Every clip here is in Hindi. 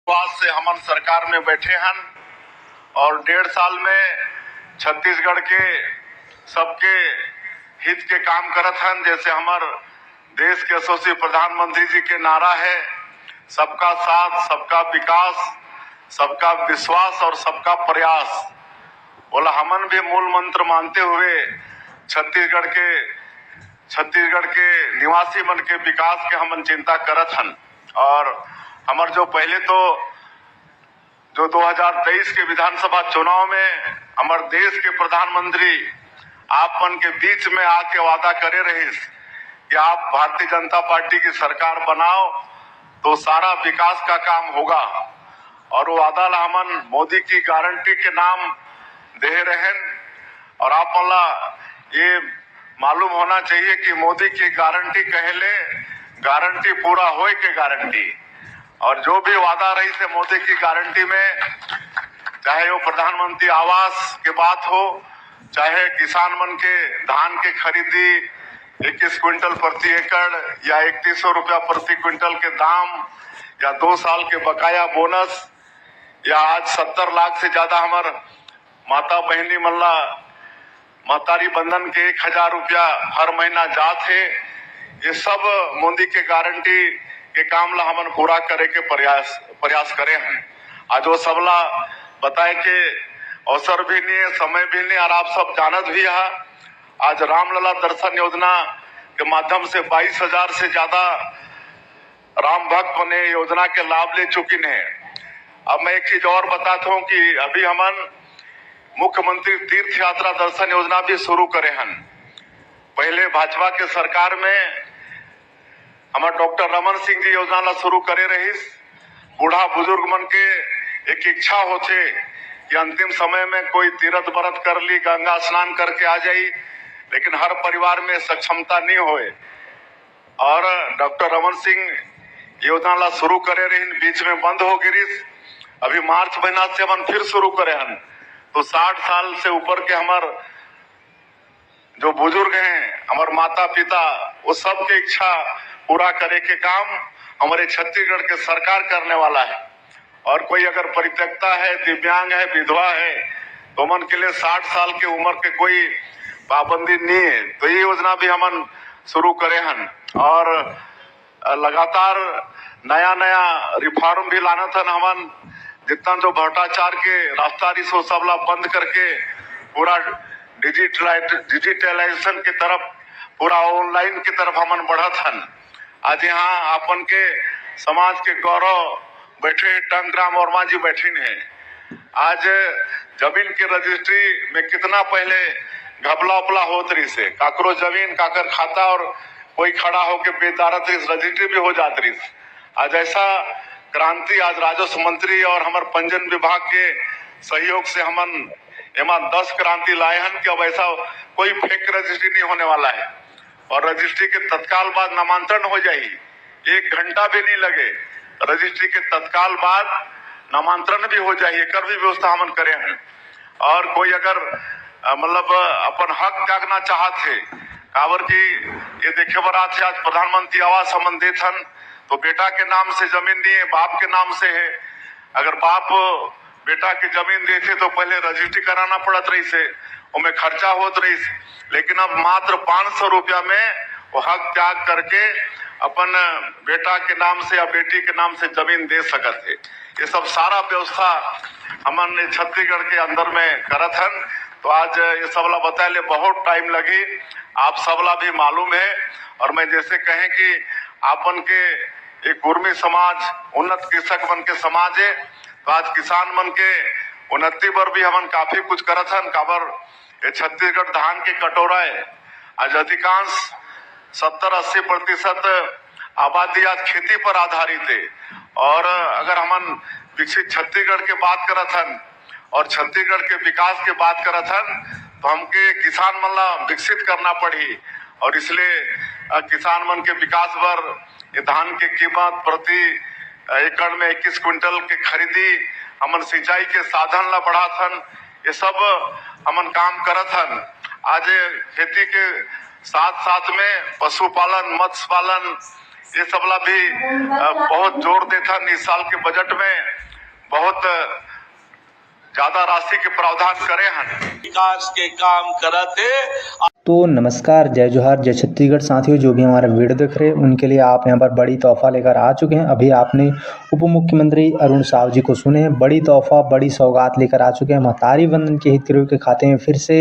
आज से हमन सरकार में बैठे हन और 1.5 साल में छत्तीसगढ़ के सबके हित के काम करत हन। जैसे हमार देश के यशस्वी प्रधानमंत्री जी के नारा है, सबका साथ, सबका विकास, सबका विश्वास और सबका प्रयास। बोला हमन भी मूल मंत्र मानते हुए छत्तीसगढ़ के निवासी मन के विकास के हमन चिंता करत हन। और हमार जो 2023 के विधानसभा चुनाव में हमार देश के प्रधानमंत्री आप मन के बीच में आके वादा करे रहिस कि आप भारतीय जनता पार्टी की सरकार बनाओ तो सारा विकास का काम होगा। और वो वादा ला हमन मोदी की गारंटी के नाम दे रहन। और आप मला ये मालूम होना चाहिए कि मोदी की गारंटी कहले गारंटी पूरा होए के गारंटी। और जो भी वादा रही से मोदी की गारंटी में, चाहे वो प्रधानमंत्री आवास के बात हो, चाहे किसान मन के धान के खरीदी 21 क्विंटल प्रति एकड़ या 3100 रुपया प्रति क्विंटल के दाम, या 2 साल के बकाया बोनस, या आज 70 लाख से ज्यादा हमार माता बहनी मल्ला महतारी बंधन के 1000 रुपया हर महीना जात है। ये सब मोदी के गारंटी के काम ला हमन पूरा करे के प्रयास करे हैं। आज वो सबला बताए के अवसर भी नहीं है, समय भी नहीं, और आप सब जानत भी है। आज रामलला दर्शन योजना के माध्यम से 22,000 से ज्यादा राम भक्त ने योजना के लाभ ले चुकी हैं। अब मैं एक चीज और बताता हूँ कि अभी हमन मुख्यमंत्री तीर्थ यात्रा दर्शन योजना भी शुरू करे हन। पहले भाजपा के सरकार में हमारे डॉक्टर रमन सिंह जी योजना ला शुरू करे रहिस। बूढ़ा बुजुर्ग मन के एक इच्छा होते कि अंतिम समय में कोई तीर्थ व्रत कर ली, गंगा स्नान करके आ जाई, लेकिन हर परिवार में सक्षमता नहीं होए। और डॉक्टर रमन सिंह योजना ला शुरू करे रही, बीच में बंद हो गिरिस। अभी मार्च महीना से हम फिर शुरू करे हन। तो 60 साल से ऊपर के हमार जो बुजुर्ग हैं, हमारे माता पिता, वो सब के इच्छा पूरा करे के काम हमारे छत्तीसगढ़ के सरकार करने वाला है। और कोई अगर परित्यक्ता है, दिव्यांग है, विधवा है, तो मन के लिए 60 साल के उम्र के कोई पाबंदी नहीं है। तो ये योजना भी हमन शुरू करे हन। और लगातार नया नया रिफॉर्म भी लाना था हमन। जितना जो भ्रष्टाचार के रास्ता रिसो सबला बंद करके पूरा डिजिटलाइजेशन की तरफ, पूरा ऑनलाइन की तरफ हमन बढ़त हन। आज यहाँ अपन के समाज के गौरव बैठे टंकराम वर्मा जी बैठीन है। आज जमीन के रजिस्ट्री में कितना पहले घपला उपला होत रही से, काकरो जमीन काकर खाता और कोई खड़ा होके बेदारत रही, रजिस्ट्री भी हो जात रही। आज ऐसा क्रांति आज राजस्व मंत्री और हमारे पंजीयन विभाग के सहयोग से हमन एमा 10 क्रांति लाए हन कि अब ऐसा कोई फेक रजिस्ट्री नहीं होने वाला है। और रजिस्ट्री के तत्काल बाद नामांतरण हो जाएगी, 1 घंटा भी नहीं लगे। रजिस्ट्री के तत्काल बाद नामांतरण भी हो जाए, कर भी व्यवस्था हमन करे हैं। और कोई अगर मतलब अपन हक त्यागना चाहते काबर की ये देखे बर आते आज प्रधानमंत्री आवास हमन देथन, तो बेटा के नाम से जमीन नहीं है, बाप के नाम से है। अगर बाप बेटा के जमीन देते तो पहले रजिस्ट्री कराना पड़त रही से, उनमें खर्चा होत रही। लेकिन अब मात्र 500 रुपया में वो हक त्याग करके अपन बेटा के नाम से या बेटी के नाम से जमीन दे सकत है। ये सब सारा व्यवस्था हमन छत्तीसगढ़ के अंदर में करत हन। तो आज ये सबला बताए बहुत टाइम लगी, आप सबला भी मालूम है। और मैं जैसे कहें कि आपन के एक कुर्मी समाज, उन्नत कृषक मन के समाज है, तो आज किसान मन के उन्नति पर भी हमन काफी कुछ करत हन। काबर ये छत्तीसगढ़ धान के कटोरा है। आज अधिकांश 70-80% आबादी आज खेती पर आधारित है। और अगर हमन विकसित छत्तीसगढ़ के बात करत हन और छत्तीसगढ़ के विकास के बात करत हन, तो हमके किसान मन ला विकसित करना पड़ी। और इसलिए किसान मन के विकास पर ये धान के कीमत प्रति एकड़ में 21 क्विंटल के खरीदी, हमन सिंचाई के साधन ला बढ़ात हन, ये सब हमन काम करत हन। आज खेती के साथ साथ में पशुपालन, मत्स्य पालन, ये सबला भी बहुत जोर देता। इस साल के बजट में बहुत ज्यादा राशि के प्रावधान करे हैं, विकास के काम करते। तो नमस्कार, जय जोहार, जय छत्तीसगढ़। साथियों, जो भी हमारा वीडियो देख रहे हैं उनके लिए आप यहाँ पर बड़ी तोहफा लेकर आ चुके हैं। अभी आपने उप मुख्यमंत्री अरुण साव जी को सुने हैं। बड़ी तोहफा, बड़ी सौगात लेकर आ चुके हैं। महतारी वंदन के हितग्राहियों के खाते में फिर से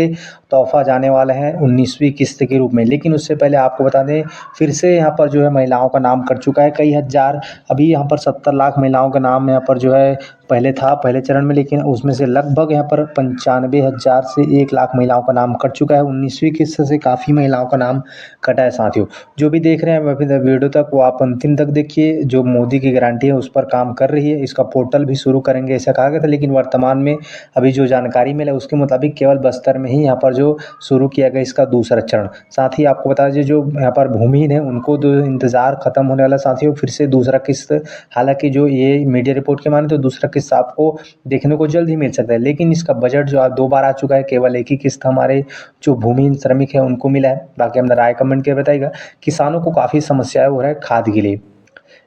तोहफा जाने वाला है 19वीं किस्त के रूप में। लेकिन उससे पहले आपको बता दें, फिर से यहाँ पर जो है महिलाओं का नाम कट चुका है कई हज़ार। अभी यहाँ पर 70 लाख महिलाओं का नाम यहाँ पर जो है पहले था पहले चरण में, लेकिन उसमें से लगभग यहाँ पर 95,000 से 1 लाख महिलाओं का नाम कट चुका है। 19वीं किस्त से काफ़ी महिलाओं का नाम कटा है। साथियों, जो भी देख रहे हैं अभी वीडियो तक, वो आप अंतिम तक देखिए। जो मोदी की गारंटी है उस पर काम कर रही है। इसका पोर्टल भी शुरू करेंगे ऐसा कहा गया था, लेकिन वर्तमान में अभी जो जानकारी मिला उसके मुताबिक केवल बस्तर में ही यहाँ पर जो शुरू किया गया इसका दूसरा चरण। साथ ही आपको बता दीजिए, जो यहाँ पर भूमिहीन है उनको जो इंतज़ार खत्म होने वाला। साथियों, फिर से दूसरा किस्त, हालांकि जो ये मीडिया रिपोर्ट के माने तो दूसरा किस्त आपको देखने को जल्द ही मिल सकता है, लेकिन इसका बजट जो आज 2 बार आ चुका है। केवल एक ही किस्त हमारे जो भूमिहीन श्रमिक है उनको मिला है। बाकी हम राय कमेंट के बताइएगा। किसानों को काफ़ी समस्याएं हो रहा है खाद के लिए।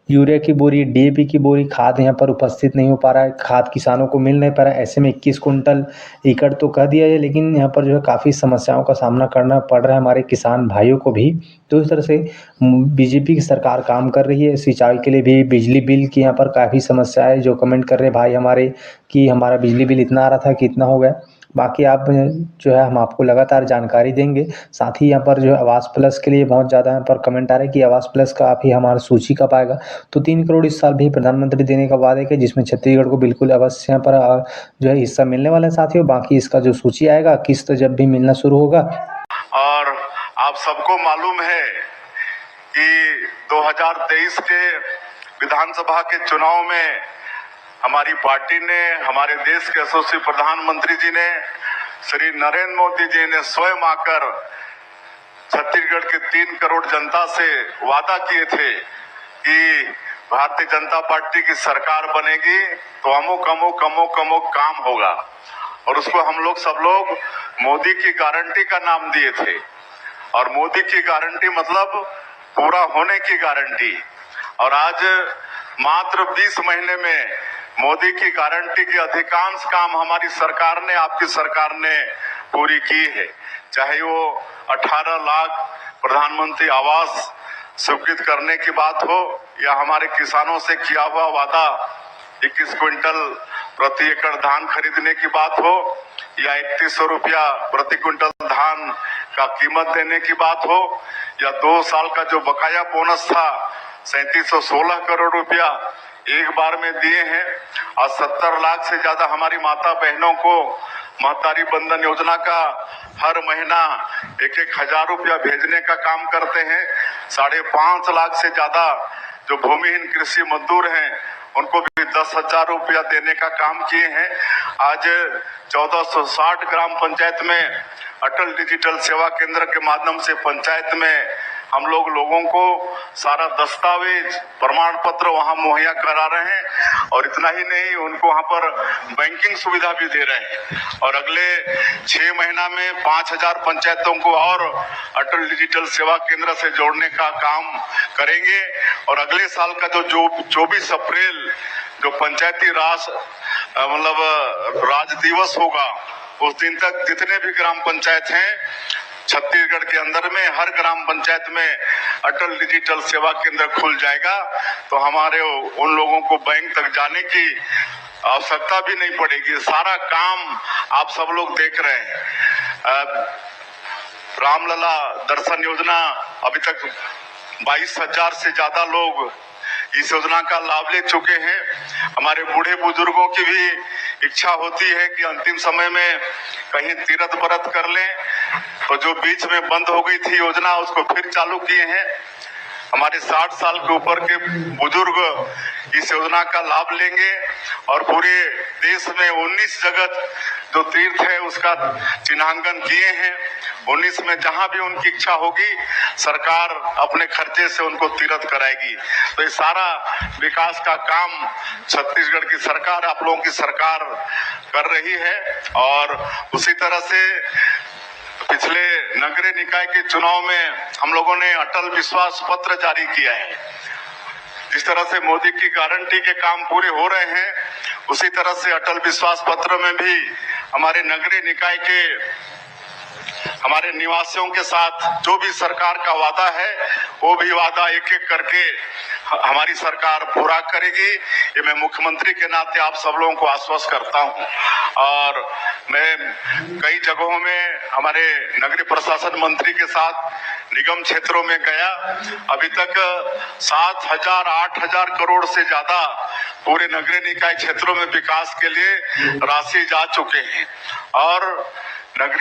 यूरिया की बोरी, डीएपी की बोरी, खाद यहाँ पर उपस्थित नहीं हो पा रहा है। खाद किसानों को मिल नहीं पा रहा है। ऐसे में 21 कुंटल एकड़ तो कह दिया है, लेकिन यहाँ पर जो है काफ़ी समस्याओं का सामना करना पड़ रहा है हमारे किसान भाइयों को भी। तो इस तरह से बीजेपी की सरकार काम कर रही है। सिंचाई के लिए भी बिजली बिल की यहाँ पर काफ़ी समस्या है। जो कमेंट कर रहे भाई हमारे कि हमारा बिजली बिल इतना आ रहा था कि इतना हो गया। बाकी आप जो है हम आपको लगातार जानकारी देंगे। साथ ही यहाँ पर जो है आवास प्लस के लिए बहुत ज़्यादा यहाँ पर कमेंट आ रहे हैं कि आवास प्लस का आप ही हमारा सूची कब आएगा। तो 3 करोड़ इस साल भी प्रधानमंत्री देने का वादा है, जिसमें छत्तीसगढ़ को बिल्कुल अवश्य यहाँ पर जो है हिस्सा मिलने वाला है। साथियों, बाकी इसका जो सूची आएगा, किस्त जब भी मिलना शुरू होगा। और आप सबको मालूम है कि 2023 के विधानसभा के चुनाव में हमारी पार्टी ने, हमारे देश के यशस्वी प्रधानमंत्री जी ने, श्री नरेंद्र मोदी जी ने स्वयं आकर छत्तीसगढ़ के 3 करोड़ जनता से वादा किए थे कि भारतीय जनता पार्टी की सरकार बनेगी तो अमुक अमुक अमुक अमुक काम होगा। और उसको हम लोग सब लोग मोदी की गारंटी का नाम दिए थे। और मोदी की गारंटी मतलब पूरा होने की गारंटी। और आज मात्र 20 महीने में मोदी की गारंटी के अधिकांश काम हमारी सरकार ने, आपकी सरकार ने पूरी की है। चाहे वो 18 लाख प्रधानमंत्री आवास स्वीकृत करने की बात हो, या हमारे किसानों से किया हुआ वादा 21 क्विंटल प्रति एकड़ धान खरीदने की बात हो, या 3100 रुपया प्रति क्विंटल धान का कीमत देने की बात हो, या 2 साल का जो बकाया बोनस था 3716 करोड़ रुपया एक बार में दिए हैं। और 70 लाख से ज्यादा हमारी माता बहनों को महतारी बंधन योजना का हर महीना 1-1 हजार रुपया भेजने का काम करते हैं। 5.5 लाख से ज्यादा जो भूमिहीन कृषि मजदूर हैं उनको भी 10,000 रुपया देने का काम किए हैं। आज 1460 ग्राम पंचायत में अटल डिजिटल सेवा केंद्र के माध्यम से पंचायत में हम लोगों को सारा दस्तावेज, प्रमाण पत्र वहां मुहैया करा रहे हैं। और इतना ही नहीं, उनको वहां पर बैंकिंग सुविधा भी दे रहे हैं। और अगले 6 महीना में 5000 पंचायतों को और अटल डिजिटल सेवा केंद्र से जोड़ने का काम करेंगे। और अगले साल का जो 24 अप्रैल जो पंचायती राज राज दिवस होगा, उस दिन तक जितने भी ग्राम पंचायत हैं छत्तीसगढ़ के अंदर में, हर ग्राम पंचायत में अटल डिजिटल सेवा केंद्र खुल जाएगा। तो हमारे उन लोगों को बैंक तक जाने की आवश्यकता भी नहीं पड़ेगी। सारा काम आप सब लोग देख रहे हैं। रामलला दर्शन योजना, अभी तक 22,000 से ज्यादा लोग इस योजना का लाभ ले चुके हैं। हमारे बूढ़े बुजुर्गों की भी इच्छा होती है कि अंतिम समय में कहीं तीर्थ व्रत कर लें, तो जो बीच में बंद हो गई थी योजना उसको फिर चालू किए हैं। हमारे 60 साल के ऊपर के बुजुर्ग इस योजना का लाभ लेंगे। और पूरे देश में 19 जगह जो तीर्थ है उसका चिन्हांकन किए हैं। 19 में जहां भी उनकी इच्छा होगी सरकार अपने खर्चे से उनको तीर्थ कराएगी। तो ये सारा विकास का काम छत्तीसगढ़ की सरकार, आप लोगों की सरकार कर रही है। और उसी तरह से पिछले नगरीय निकाय के चुनाव में हम लोगों ने अटल विश्वास पत्र जारी किया है। जिस तरह से मोदी की गारंटी के काम पूरे हो रहे हैं, उसी तरह से अटल विश्वास पत्र में भी हमारे नगरीय निकाय के हमारे निवासियों के साथ जो भी सरकार का वादा है, वो भी वादा एक एक करके हमारी सरकार पूरा करेगी। ये मैं मुख्यमंत्री के नाते आप सब लोगों को आश्वस्त करता हूं। और मैं कई जगहों में हमारे नगरीय प्रशासन मंत्री के साथ निगम क्षेत्रों में गया। अभी तक 7,000 8,000 करोड़ से ज्यादा पूरे नगरीय निकाय क्षेत्रों में विकास के लिए राशि जा चुके हैं। और नगरीय